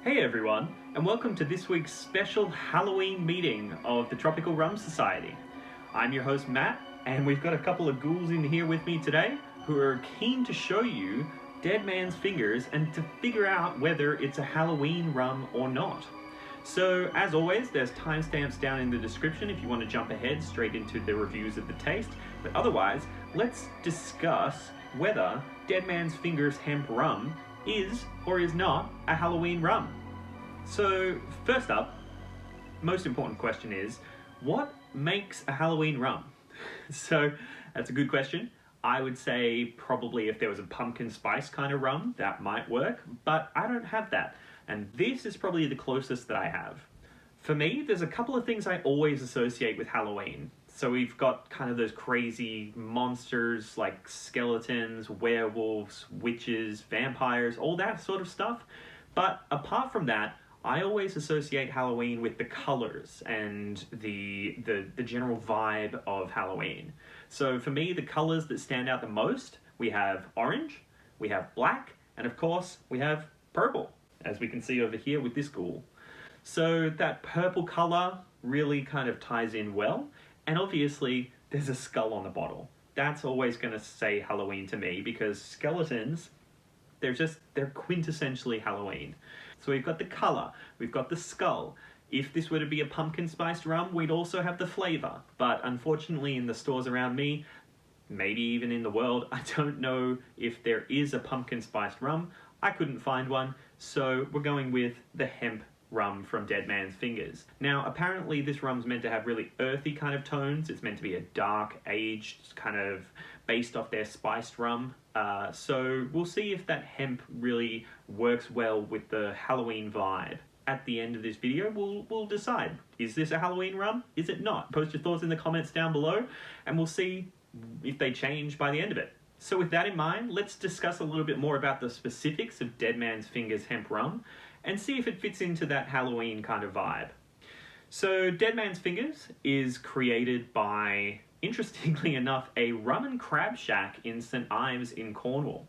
Hey everyone, and welcome to this week's special Halloween meeting of the Tropical Rum Society. I'm your host Matt, and we've got a couple of ghouls in here with me today who are keen to show you Dead Man's Fingers and to figure out whether it's a Halloween rum or not. So, as always, there's timestamps down in the description if you want to jump ahead straight into the reviews of the taste, but otherwise, let's discuss whether Dead Man's Fingers Hemp Rum is or is not a Halloween rum. So, first up, most important question is, what makes a Halloween rum? So, that's a good question. I would say probably if there was a pumpkin spice kind of rum, that might work, but I don't have that. And this is probably the closest that I have. For me, there's a couple of things I always associate with Halloween. So we've got kind of those crazy monsters like skeletons, werewolves, witches, vampires, all that sort of stuff. But apart from that, I always associate Halloween with the colors and the general vibe of Halloween. So for me, the colors that stand out the most, we have orange, we have black, and of course, we have purple, as we can see over here with this ghoul. So that purple color really kind of ties in well, and obviously there's a skull on the bottle. That's always going to say Halloween to me because skeletons, they're quintessentially Halloween. So we've got the color, we've got the skull. If this were to be a pumpkin spiced rum, we'd also have the flavor. But unfortunately in the stores around me, maybe even in the world, I don't know if there is a pumpkin spiced rum. I couldn't find one, so we're going with the hemp rum from Dead Man's Fingers. Now, apparently this rum's meant to have really earthy kind of tones. It's meant to be a dark, aged, kind of based off their spiced rum. So we'll see if that hemp really works well with the Halloween vibe. At the end of this video, we'll decide, is this a Halloween rum? Is it not? Post your thoughts in the comments down below, and we'll see if they change by the end of it. So with that in mind, let's discuss a little bit more about the specifics of Dead Man's Fingers Hemp Rum and see if it fits into that Halloween kind of vibe. So Dead Man's Fingers is created by, interestingly enough, a rum and crab shack in St. Ives in Cornwall.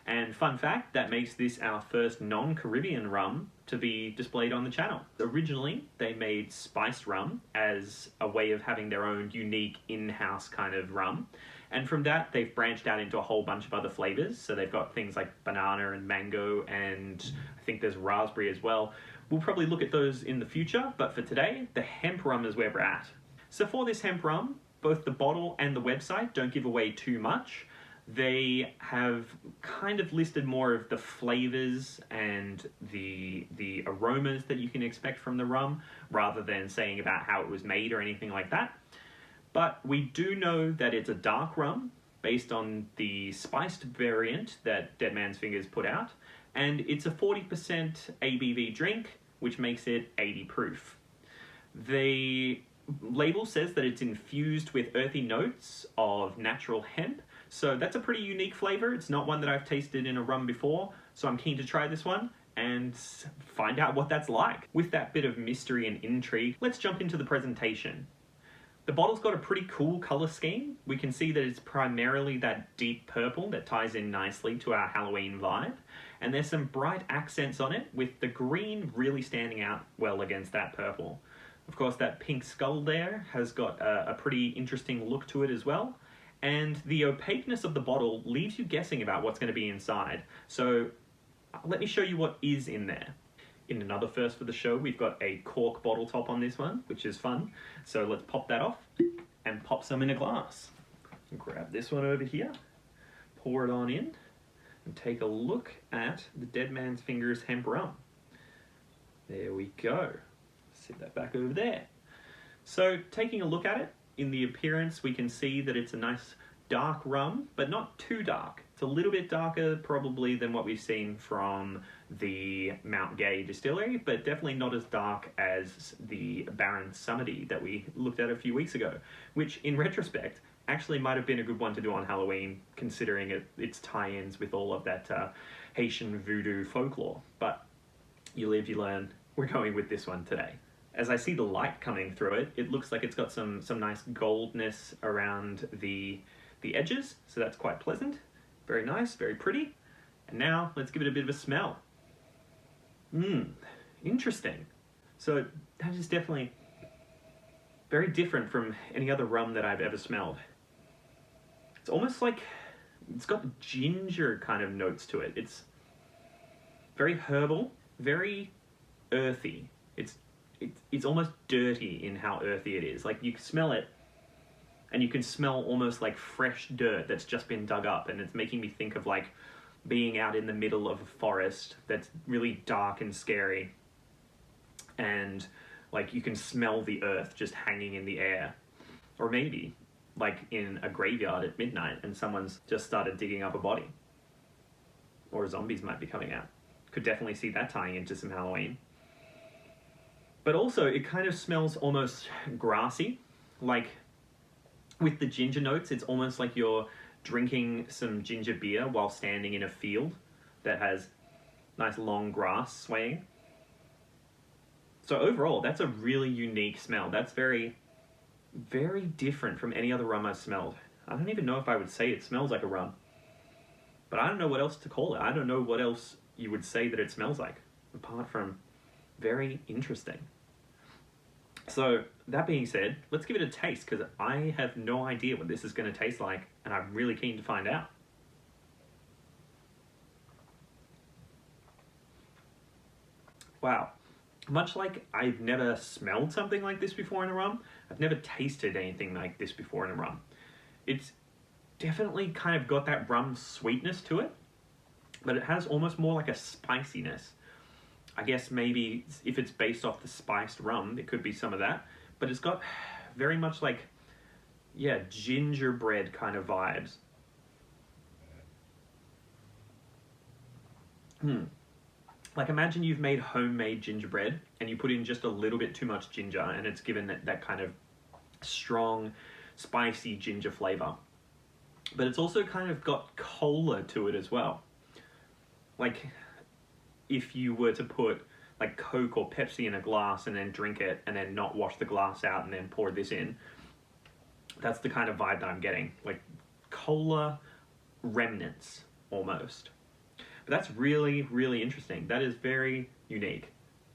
And fun fact, that makes this our first non-Caribbean rum to be displayed on the channel. Originally, they made spiced rum as a way of having their own unique in-house kind of rum. And from that, they've branched out into a whole bunch of other flavors. So they've got things like banana and mango, and I think there's raspberry as well. We'll probably look at those in the future, but for today, the hemp rum is where we're at. So for this hemp rum, both the bottle and the website don't give away too much. They have kind of listed more of the flavors and the aromas that you can expect from the rum, rather than saying about how it was made or anything like that. But we do know that it's a dark rum based on the spiced variant that Dead Man's Fingers put out, and it's a 40% ABV drink, which makes it 80 proof. The label says that it's infused with earthy notes of natural hemp, so that's a pretty unique flavor. It's not one that I've tasted in a rum before, so I'm keen to try this one and find out what that's like. With that bit of mystery and intrigue, let's jump into the presentation. The bottle's got a pretty cool color scheme. We can see that it's primarily that deep purple that ties in nicely to our Halloween vibe. And there's some bright accents on it, with the green really standing out well against that purple. Of course, that pink skull there has got a pretty interesting look to it as well. And the opaqueness of the bottle leaves you guessing about what's going to be inside. So let me show you what is in there. In another first for the show, we've got a cork bottle top on this one, which is fun. So let's pop that off and pop some in a glass. Grab this one over here, pour it on in, and take a look at the Dead Man's Fingers Hemp Rum. There we go. Sit that back over there. So taking a look at it, in the appearance we can see that it's a nice dark rum, but not too dark. It's a little bit darker probably than what we've seen from the Mount Gay distillery, but definitely not as dark as the Baron Samedi that we looked at a few weeks ago, which in retrospect actually might have been a good one to do on Halloween, considering its tie-ins with all of that Haitian voodoo folklore. But you live, you learn. We're going with this one today. As I see the light coming through it, it looks like it's got some nice goldness around the edges, so that's quite pleasant. Very nice, very pretty. And now let's give it a bit of a smell. Interesting. So that is definitely very different from any other rum that I've ever smelled. It's almost like it's got ginger kind of notes to it. It's very herbal, very earthy. It's almost dirty in how earthy it is. Like, you can smell it, and you can smell almost like fresh dirt that's just been dug up, and it's making me think of like being out in the middle of a forest that's really dark and scary, and like you can smell the earth just hanging in the air. Or maybe like in a graveyard at midnight and someone's just started digging up a body, or zombies might be coming out. Could definitely see that tying into some Halloween. But also, it kind of smells almost grassy. Like, with the ginger notes, it's almost like you're drinking some ginger beer while standing in a field that has nice long grass swaying. So overall, that's a really unique smell. That's very, very different from any other rum I've smelled. I don't even know if I would say it smells like a rum. But I don't know what else to call it. I don't know what else you would say that it smells like, apart from very interesting. So, that being said, let's give it a taste, because I have no idea what this is going to taste like, and I'm really keen to find out. Wow. Much like I've never smelled something like this before in a rum, I've never tasted anything like this before in a rum. It's definitely kind of got that rum sweetness to it, but it has almost more like a spiciness. I guess maybe if it's based off the spiced rum, it could be some of that. But it's got very much like, yeah, gingerbread kind of vibes. Like, imagine you've made homemade gingerbread and you put in just a little bit too much ginger, and it's given that kind of strong, spicy ginger flavor. But it's also kind of got cola to it as well. Like, if you were to put like Coke or Pepsi in a glass and then drink it and then not wash the glass out and then pour this in, that's the kind of vibe that I'm getting. Like cola remnants almost. But that's really, really interesting. That is very unique.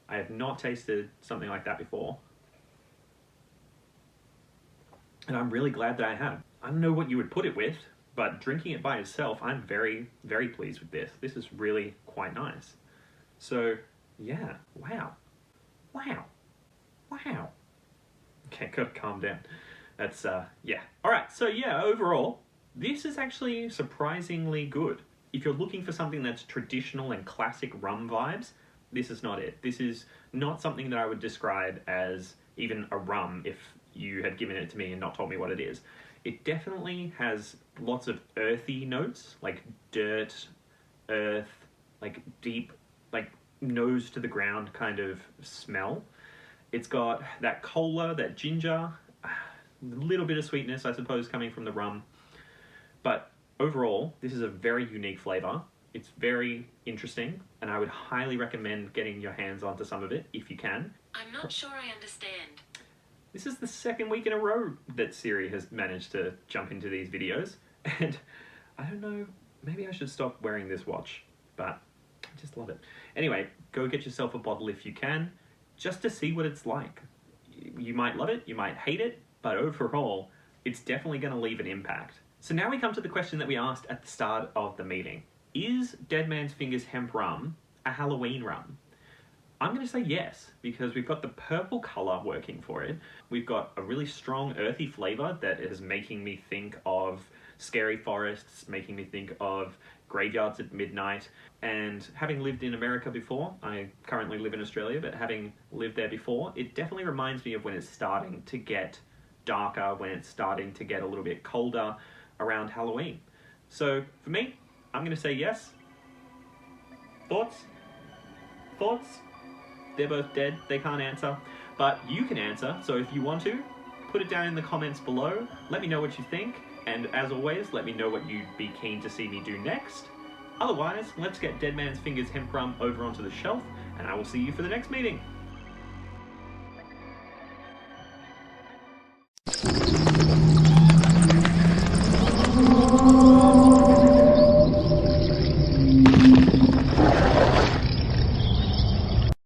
I have not tasted something like that before. And I'm really glad that I have. I don't know what you would put it with, but drinking it by itself, I'm very, very pleased with this. This is really quite nice. So, yeah, wow. Okay, gotta calm down. That's, yeah. Alright, so yeah, overall, this is actually surprisingly good. If you're looking for something that's traditional and classic rum vibes, this is not it. This is not something that I would describe as even a rum if you had given it to me and not told me what it is. It definitely has lots of earthy notes, like dirt, earth, like deep, like nose to the ground kind of smell. It's got that cola, that ginger, a little bit of sweetness, I suppose, coming from the rum. But overall, this is a very unique flavor. It's very interesting, and I would highly recommend getting your hands onto some of it if you can. I'm not sure I understand. This is the second week in a row that Siri has managed to jump into these videos, and I don't know, maybe I should stop wearing this watch, but I just love it. Anyway, go get yourself a bottle if you can, just to see what it's like. You might love it, you might hate it, but overall, it's definitely going to leave an impact. So now we come to the question that we asked at the start of the meeting. Is Dead Man's Fingers Hemp Rum a Halloween rum? I'm going to say yes, because we've got the purple colour working for it. We've got a really strong earthy flavour that is making me think of scary forests, making me think of graveyards at midnight. And having lived in America before, I currently live in Australia, but having lived there before, it definitely reminds me of when it's starting to get darker, when it's starting to get a little bit colder around Halloween. So for me, I'm going to say yes. Thoughts? Thoughts? They're both dead, they can't answer, but you can answer, so if you want to, put it down in the comments below, let me know what you think, and as always, let me know what you'd be keen to see me do next. Otherwise, let's get Dead Man's Fingers Hemp Rum over onto the shelf, and I will see you for the next meeting.